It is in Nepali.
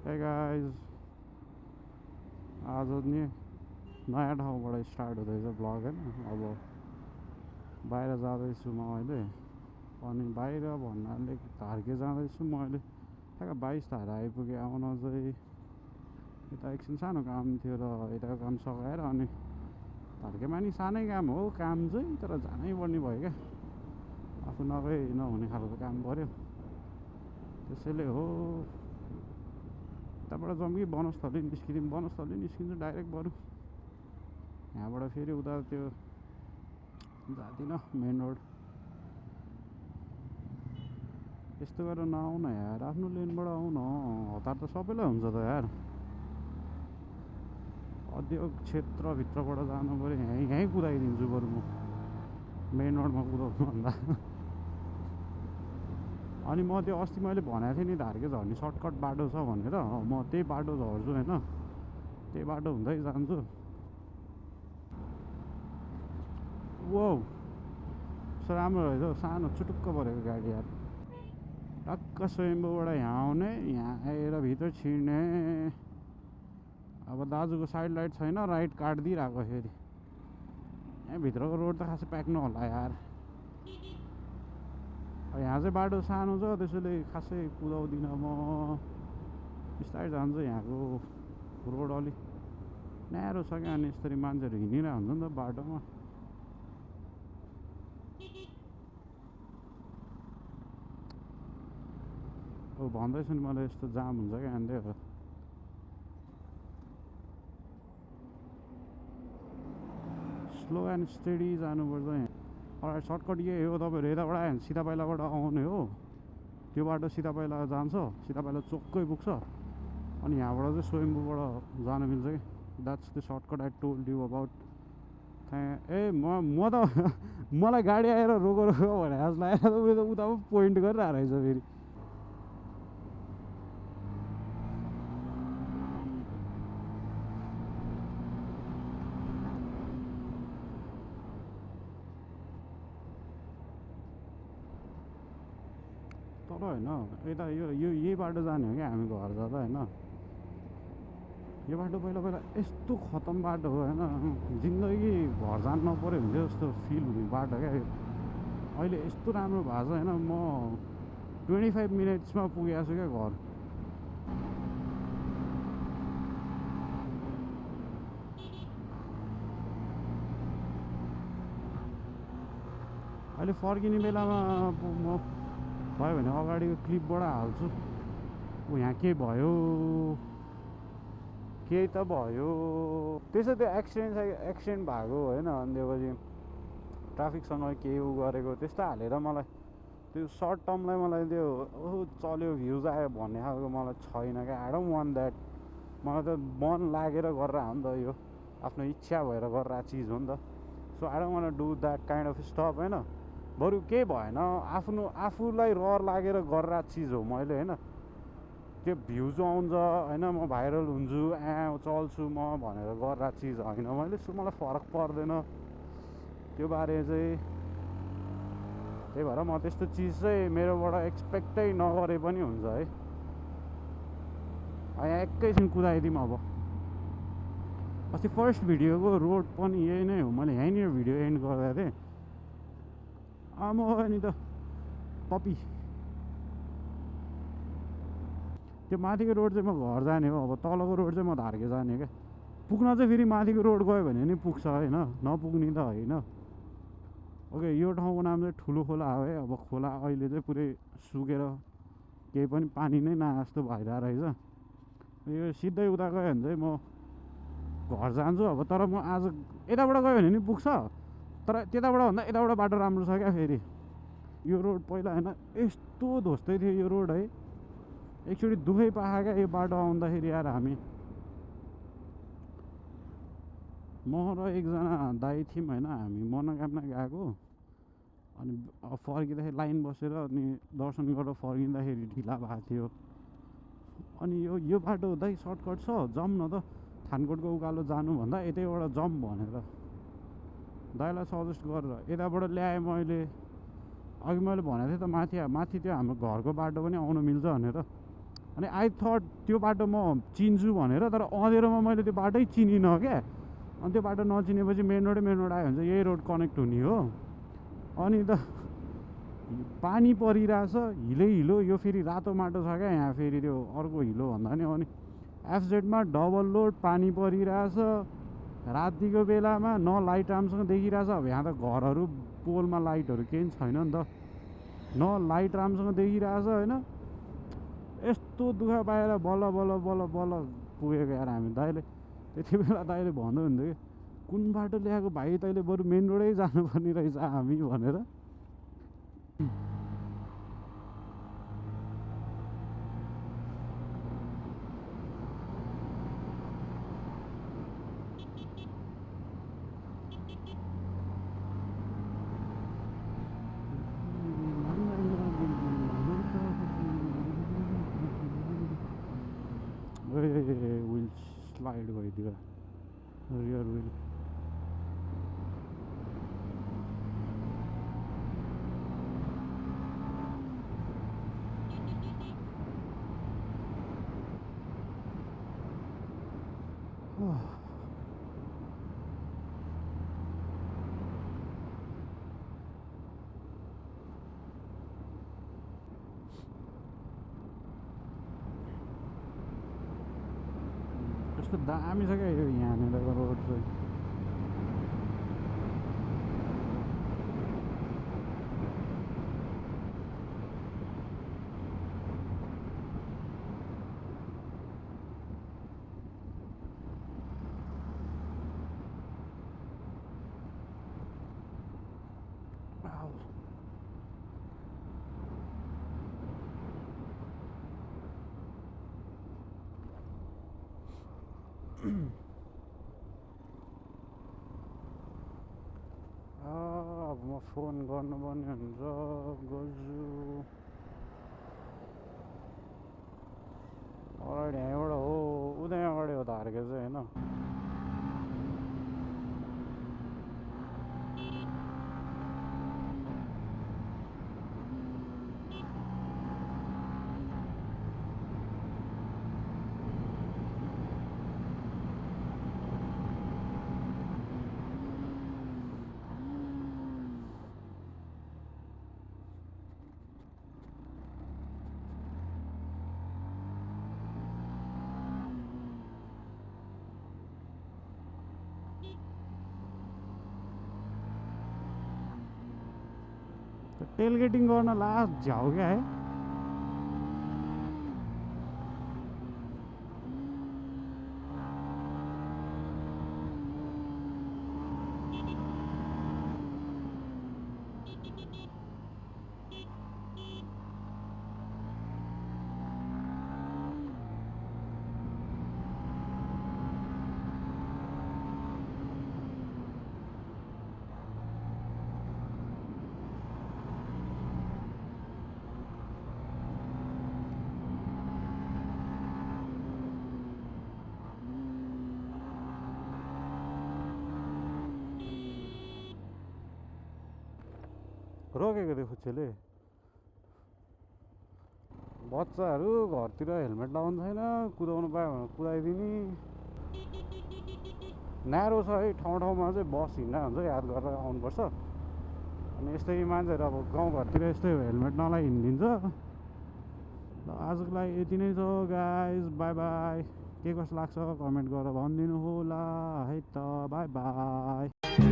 Hey guys, आज नि नयाँ ठाउँबाट स्टार्ट हुँदैछ ब्लग होइन। अब बाहिर जाँदैछु म अहिले। अनि बाहिर भन्नाले धार्के जाँदैछु म अहिले। ठ्याक्क 22 धारा आइपुगेँ। आउन चाहिँ यता एकछिन सानो काम थियो र यताको काम सघाएर अनि धार्केमा नि सानै काम हो काम चाहिँ, तर जानै पर्ने भयो क्या। आफू नगए नहुने खालको काम पऱ्यो, त्यसैले हो। यताबाट जाउँ कि वनस्थली निस्किदिउँ। वनस्थली निस्किन्छ डाइरेक्ट बरु। यहाँबाट फेरि उता त्यो जाँदिनँ मेन रोड। यस्तो गरेर नआउन यार, आफ्नो लेनबाट आउन। हतार त सबैलाई हुन्छ त यार। उद्योग क्षेत्रभित्रबाट जानु पऱ्यो। यहीँ कुदाइदिन्छु बरु म, मेन रोडमा कुदाउनु भन्दा। अनि म त्यो अस्ति मैले भनेको थिएँ नि धार्के झर्ने सर्टकट बाटो छ भनेर, म त्यही बाटो झर्छु होइन। त्यही बाटो हुँदै जान्छु। वो कस्तो राम्रो रहेछ, सानो चुटुक्क परेको गाडी यार। टक्क स्वयम्भूबाट यहाँ आउने, यहाँ आएर भित्र छिर्ने। अब दाजुको साइड लाइट छैन, राइट काटिदिइरहेको फेरि। यहाँभित्रको रोड त खासै प्याक्नु होला यार। यहाँ चाहिँ बाटो सानो छ, त्यसैले खासै कुदाउँदिनँ म। बिस्तारै जान्छु। यहाँको रोड अलिक न्यारो छ क्या, अनि यसरी मान्छेहरू हिँडिरहेको हुन्छ नि त बाटोमा। अब भन्दैछु नि मलाई यस्तो जाम हुन्छ क्या यहाँनिर हो। स्लो एन्ड स्टेडी जानुपर्छ यहाँ। सर्टकट यही हो, तपाईँहरू यताबाट आयो भने सिधा पाइलाबाट आउने हो। त्यो बाटो सिधा पाइला जान्छ, सिधा पाइला चोक्कै पुग्छ। अनि यहाँबाट चाहिँ स्वयम्भूबाट जान मिल्छ कि। That's the shortcut I told you about. ए म त मलाई गाडी आएर रोको रोको भने जस्तो लागेर उता पो पोइन्ट गरिरहेको रहेछ फेरि। तर होइन यता यो यही बाटो जाने हो क्या हामी घर जाँदा होइन। यो बाटो पहिला पहिला यस्तो खतम बाटो हो होइन। जिन्दगी घर जानु नपऱ्यो भने चाहिँ जस्तो फिल हुने बाटो क्या यो। अहिले यस्तो राम्रो भएको छ होइन। म 25 मिनट्समा पुगेको छु क्या घर। अहिले फर्किने बेलामा म भयो भने अगाडिको क्लिपबाट हाल्छु। यहाँ के भयो, केही त भयो। त्यसो त्यो एक्सिडेन्ट भएको होइन। अनि त्यसपछि ट्राफिकसँग केही उ गरेको त्यस्तो हालेर मलाई त्यो सर्ट टर्मलाई मलाई त्यो चल्यो भ्युज आयो भन्ने खालको मलाई छैन क्या। I don't want that. मलाई त मन लागेर गरेर हो नि त, यो आफ्नो इच्छा भएर गरेर चिज हो नि त। So I don't want do that kind of stuff होइन। बरु केही भएन, आफूलाई रहर लागेर गरेर चिज हो मैले होइन। त्यो भ्युज आउँछ होइन, म भाइरल हुन्छु, चल्छु म भनेर गरेर चिज होइन मैले। सो मलाई फरक पर्दैन त्यो बारे चाहिँ। त्यही भएर म त्यस्तो चिज चाहिँ मेरोबाट एक्सपेक्टै नगरे पनि हुन्छ है। यहाँ एकैछिन कुदाइदिउँ। अब अस्ति फर्स्ट भिडियोको रोड पनि यही नै हो। मैले यहीँनिर भिडियो एन्ड गर्दा थिएँ। म नि त पपी। त्यो माथिको रोड चाहिँ म घर जाने हो। अब तलको रोड चाहिँ म धार्के जाने क्या। पुग्न चाहिँ फेरि माथिको रोड गयो भने नि पुग्छ होइन, नपुग्ने त होइन। ओके, यो ठाउँको नाम चाहिँ ठुलो खोला हो है। अब खोला अहिले चाहिँ पुरै सुकेर केही पनि पानी नै नआए जस्तो भइरहेको रहेछ। यो सिधै उता गयो भने चाहिँ म घर जान्छु। अब तर म आज यताबाट गयो भने नि पुग्छ, तर त्यताबाट भन्दा यताबाट बाटो राम्रो छ क्या फेरि। यो रोड पहिला होइन यस्तो ध्वस्तै थियो यो रोड है। एकचोटि दुःखै पायो क्या यो बाटो आउँदाखेरि यार। हामी म र एकजना दाइ थियौँ होइन। हामी मनोकामना गएको। अनि फर्किँदाखेरि लाइन बसेर अनि दर्शन गरेर फर्किँदाखेरि ढिला भएको थियो। अनि यो बाटो दाइ सर्टकट छ, जाउँ न त थानकोटको उकालो जानुभन्दा यतैबाट जाउँ भनेर दाइलाई सजेस्ट गरेर यताबाट ल्याएँ मैले। अघि मैले भनेको थिएँ त माथि त्यो हाम्रो घरको बाटो पनि आउनु मिल्छ भनेर। अनि आई थट त्यो बाटो म चिन्छु भनेर, तर अँधेरोमा मैले त्यो बाटै चिनिनँ क्या। अनि त्यो बाटो नचिनेपछि मेन रोड आयो भने चाहिँ यही रोड कनेक्ट हुने हो। अनि त पानी परिरहेछ, हिलो यो फेरि रातो माटो छ क्या यहाँ, फेरि त्यो अर्को हिलो भन्दा नि। अनि एफजेडमा डबल लोड पानी परिरहेछ रातिको बेलामा, न लाइट राम्रोसँग देखिरहेछ। अब यहाँ त घरहरू पोलमा लाइटहरू केही छैन नि त, न लाइट राम्रोसँग देखिरहेछ होइन। यस्तो दुःख पाएर बल्ल पुगेको यार हामी। दाइले त्यति बेला दाइले भन्दै हुन्थ्यो कि कुन बाटो ल्याएको भाइ, तैँले बरु मेन रोडै जानुपर्ने रहेछ हामी भनेर। विल स्लाइड भइदियो रियर विल। कस्तो दामी छ क्या यो यहाँनिरको रोड चाहिँ। अब म फोन गर्नुपर्ने हुन्छ गोजु। अगाडि यहाँबाट हो उता अगाडि हो धार्के चाहिँ होइन। टेलगेटिङ गर्न लास्ट झ्याउ क्या है। रोकेको थियो फुच्चेले। बच्चाहरू घरतिर हेलमेट लगाउनु छैन, कुदाउनु पायो भने कुदाइदिने। न्यारो छ है ठाउँमा चाहिँ, बस हिँड्दा हुन्छ याद गरेर आउनुपर्छ। अनि यस्तै मान्छेहरू अब गाउँघरतिर यस्तै हेलमेट नलाइ हिँडिदिन्छ। ल आजको लागि यति नै छ गाइज, बाई बाई। के कस्तो लाग्छ कमेन्ट गरेर भनिदिनु होला है त, बाई बाई।